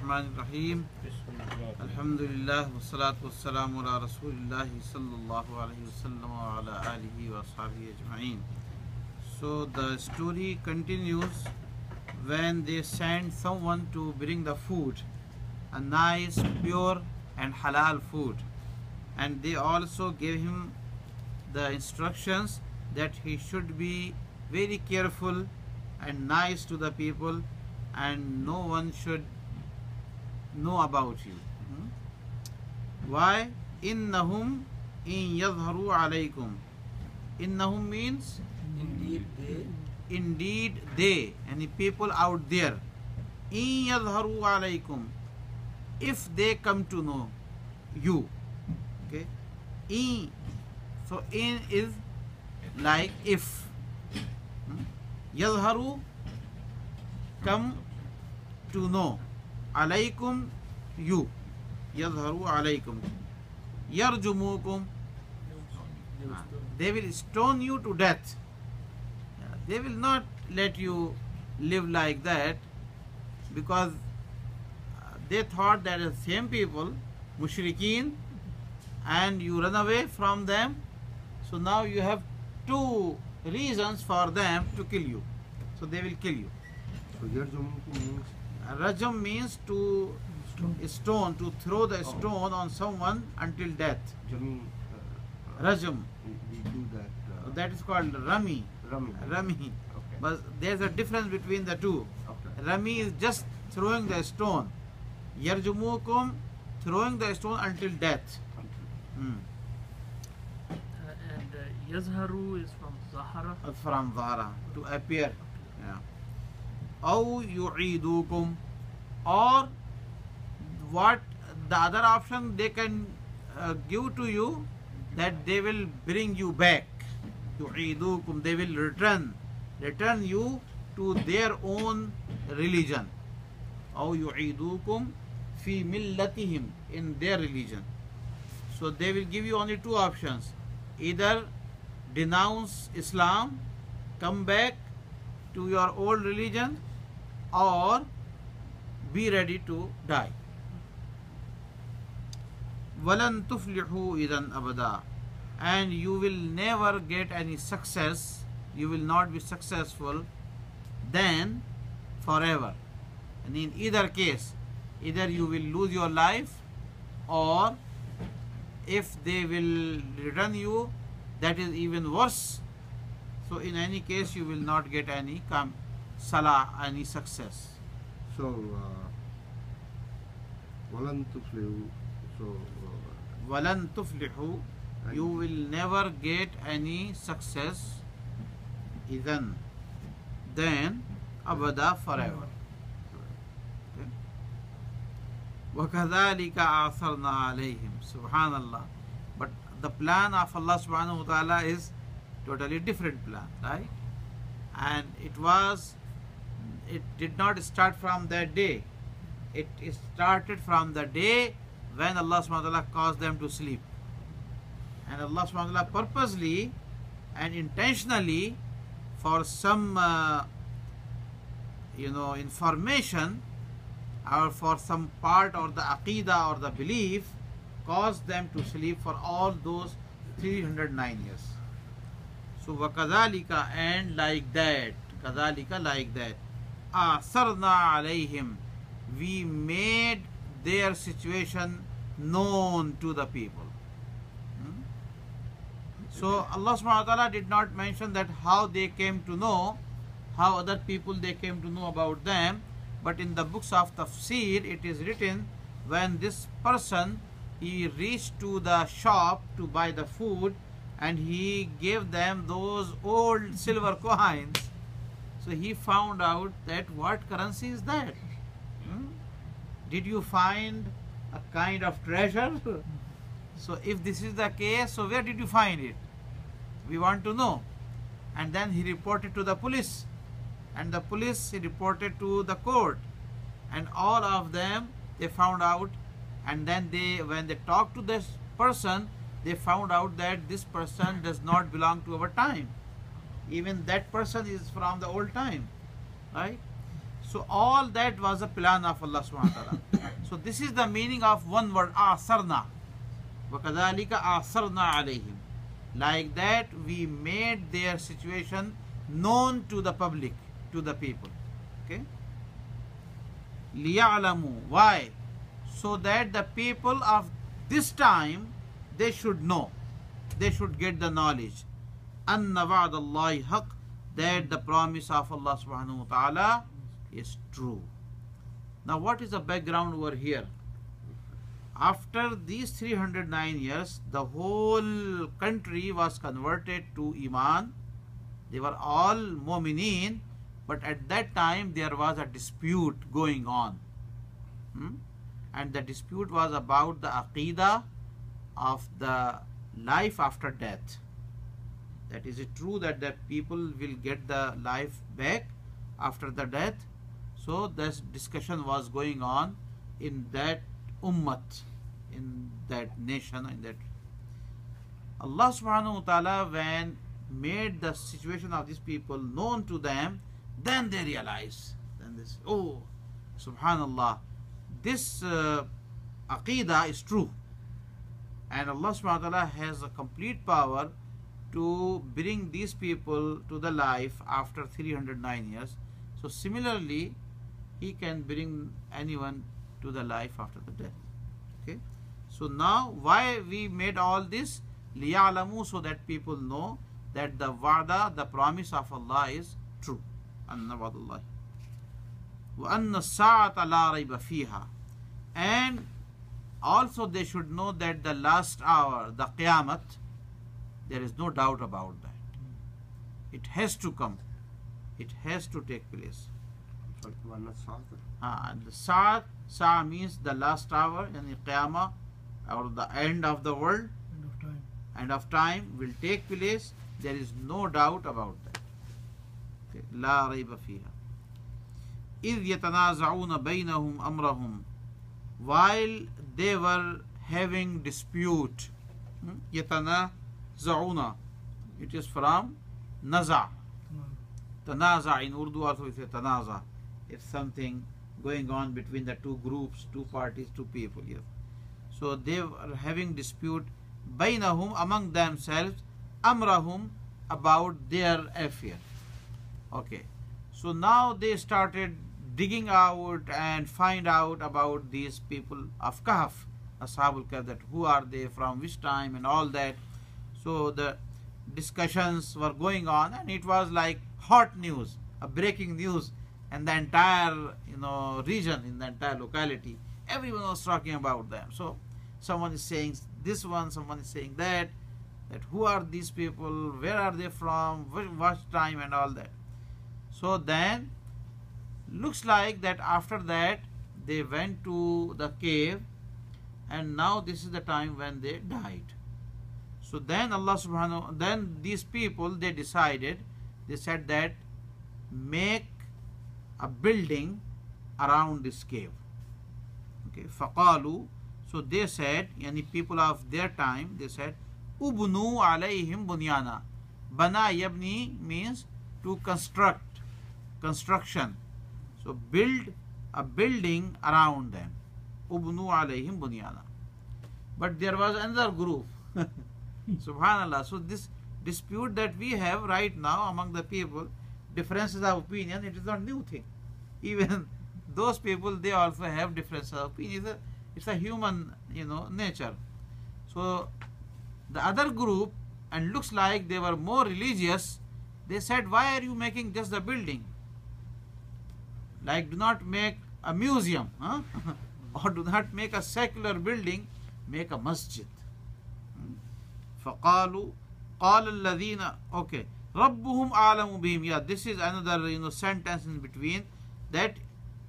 Bismillahirrahmanirrahim. Alhamdulillah wassalatu wassalamu ala Rasulillah sallallahu alayhi wasallam wa ala alihi wa sahbihi ajma'in. So the story continues when they sent someone to bring the food, a nice, pure and halal food, and they also gave him the instructions that he should be very careful and nice to the people, and no one should know about you. Why? Innahum in yadharu alaykum. Innahum means indeed they, and the people out there. In yadharu alaykum, if they come to know you. Okay. In, so in is like if. Yadharu, come to know. Alaykum, you. Yadharu alaykum. Yarjumukum, they will stone you to death. They will not let you live like that, because they thought that the same people, mushrikeen, and you run away from them. So now you have two reasons for them to kill you. So they will kill you. So Yarjumukum means? Rajam means to stone, to throw the stone on someone until death. Rajam. We do that. That is called Rami. Rami. Okay. But there is a difference between the two. Okay. Rami is just throwing the stone. Yarjumukum, throwing the stone until death. And Yazharu is from Zahara. From Zahara, to appear. Yeah. Aw yu'idukum, or what the other option they can give to you, that they will bring you back. Yu'idukum, they will return you to their own religion. Aw yu'idukum fi millatihim, in their religion. So they will give you only two options: either denounce Islam, come back to your old religion, or be ready to die. Walan tuflihu idan abada, and you will never get any success, you will not be successful then forever. And in either case, either you will lose your life, or if they will return you, that is even worse. So in any case, you will not get any salah, any success. So Walan tuflihu. So Walan tuflihu, you will never get any success. Then abada, forever. وَكَذَلِكَ أَعْثَرْنَا عَلَيْهِمْ. Subhanallah. But the plan of Allah subhanahu wa ta'ala is totally different plan, right? And it did not start from that day. It started from the day when Allah subhanahu wa ta'ala caused them to sleep. And Allah subhanahu wa ta'ala purposely and intentionally, for some information, or for some part or the aqidah or the belief, caused them to sleep for all those 309 years. So وَكَذَلِكَ, and like that, كَذَلِكَ, like that, أَعْثَرْنَا عَلَيْهِمْ, we made their situation known to the people. So Allah subhanahu wa ta'ala did not mention that how they came to know, how other people they came to know about them, but in the books of tafsir it is written, when this person, he reached to the shop to buy the food, and he gave them those old silver coins. So he found out that what currency is that? Did you find a kind of treasure? So if this is the case, so where did you find it? We want to know. And then he reported to the police, and the police reported to the court, and all of them, they found out. And then when they talked to this person, they found out that this person does not belong to our time. Even that person is from the old time, right? So all that was a plan of Allah subhanahu wa ta'ala. So this is the meaning of one word, asarna. وَكَذَلِكَ أَعْصَرْنَا عَلَيْهِمْ. Like that we made their situation known to the public, to the people. Okay? لِيَعْلَمُوا. Why? So that the people of this time, they should know. They should get the knowledge. أَنَّ وَعْدَ اللَّهِ حَقٍّ. That the promise of Allah subhanahu wa ta'ala is true. Now what is the background over here? After these 309 years, the whole country was converted to Iman. They were all Mu'mineen, but at that time there was a dispute going on. And the dispute was about the Aqidah of the life after death. That is it true that the people will get the life back after the death? So this discussion was going on in that ummat, in that nation, in that. Allah subhanahu wa ta'ala, when made the situation of these people known to them, then they realize, then they say, oh subhanallah, this aqidah is true, and Allah subhanahu wa ta'ala has a complete power to bring these people to the life after 309 years. So similarly, He can bring anyone to the life after the death. Okay. So now why we made all this? لِيَعْلَمُوا, so that people know that the wa'da, the promise of Allah is true. أَنَّ وَعْدَ اللَّهِ وَأَنَّ السَّاعَةَ لَا رَيْبَ فِيهَا. And also they should know that the last hour, the Qiyamah, there is no doubt about that. It has to come. It has to take place. And the Sa means the last hour, and the Qiyamah, or the end of the world, end of time will take place. There is no doubt about that. Okay. لا ريب فيها. إذ يتنازعون بينهم أمرهم. While they were having dispute. يتنازعون. It is from naza. Tanaza in Urdu also we say tanaza. It's something going on between the two groups, two parties, two people. Yes. So they were having dispute bainahum, among themselves, amrahum, about their affair. Okay. So now they started digging out and find out about these people of Kahf, Ashabul Kahf, that who are they, from which time, and all that. So the discussions were going on, and it was like hot news, a breaking news, and the entire region, in the entire locality, everyone was talking about them. So someone is saying this one, someone is saying that who are these people, where are they from, what time, and all that. So then looks like that after that they went to the cave, and now this is the time when they died. So then then these people, they decided, they said that make a building around this cave. Okay, faqalu. So they said, yani people of their time, they said, ubnu alayhim bunyana. Bana yabni means to construct, construction. So build a building around them. Ubnu alayhim bunyana. But there was another group. Subhanallah. So this dispute that we have right now among the people, differences of opinion, it is not new thing. Even those people, they also have differences of opinion. It's a human, nature. So the other group, and looks like they were more religious, they said, why are you making just the building? Like, do not make a museum, huh? Or do not make a secular building, make a masjid. فَقَالُوا قَالَ الَّذِينَ Okay. رَبُّهُمْ أَعْلَمُ بِهِمْ. Yeah, this is another sentence in between, that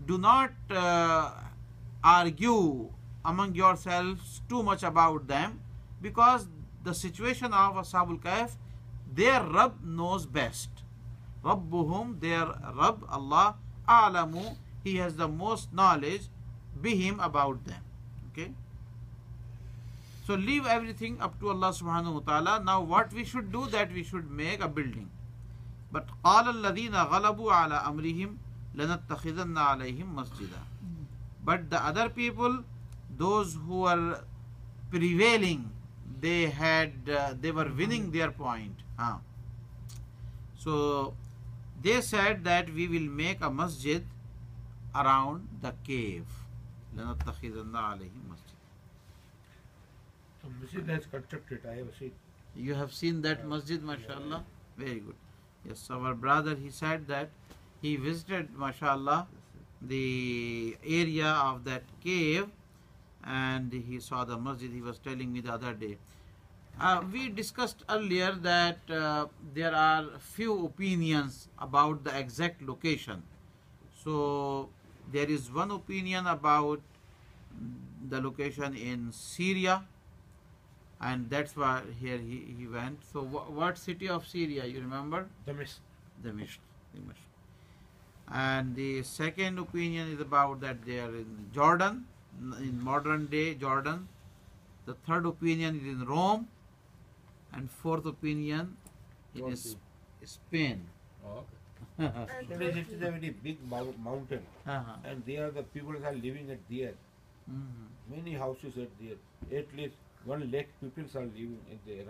do not argue among yourselves too much about them, because the situation of Ashabul Kahf, their Rabb knows best. Rabbuhum, their Rabb, Allah, A'lamu, He has the most knowledge, bihim, about them. Okay. So leave everything up to Allah subhanahu wa ta'ala. Now what we should do, that we should make a building. But قَالَ الَّذِينَ غَلَبُوا عَلَى أَمْرِهِمْ لَنَتَّخِذَنَّ عَلَيْهِمْ مَسْجِدًا. But the other people, those who were prevailing, they were winning their point. So they said that we will make a masjid around the cave. لَنَتَّخِذَنَّ عَلَيْهِمْ مَسْجِدًا. So masjid has constructed, I have seen. You have seen that masjid, mashallah? Very good. Yes, our brother, he said that he visited, mashallah, the area of that cave and he saw the masjid. He was telling me the other day. We discussed earlier that there are few opinions about the exact location. So there is one opinion about the location in Syria, and that's why here he went. So what city of Syria, you remember? Damascus. Dimashq. And the second opinion is about that they are in Jordan, in modern day Jordan. The third opinion is in Rome, and fourth opinion in Spain. Oh, okay. So it is a very big mountain, and there the people are living at there. Many houses are there. At least 1 lakh people are living in there.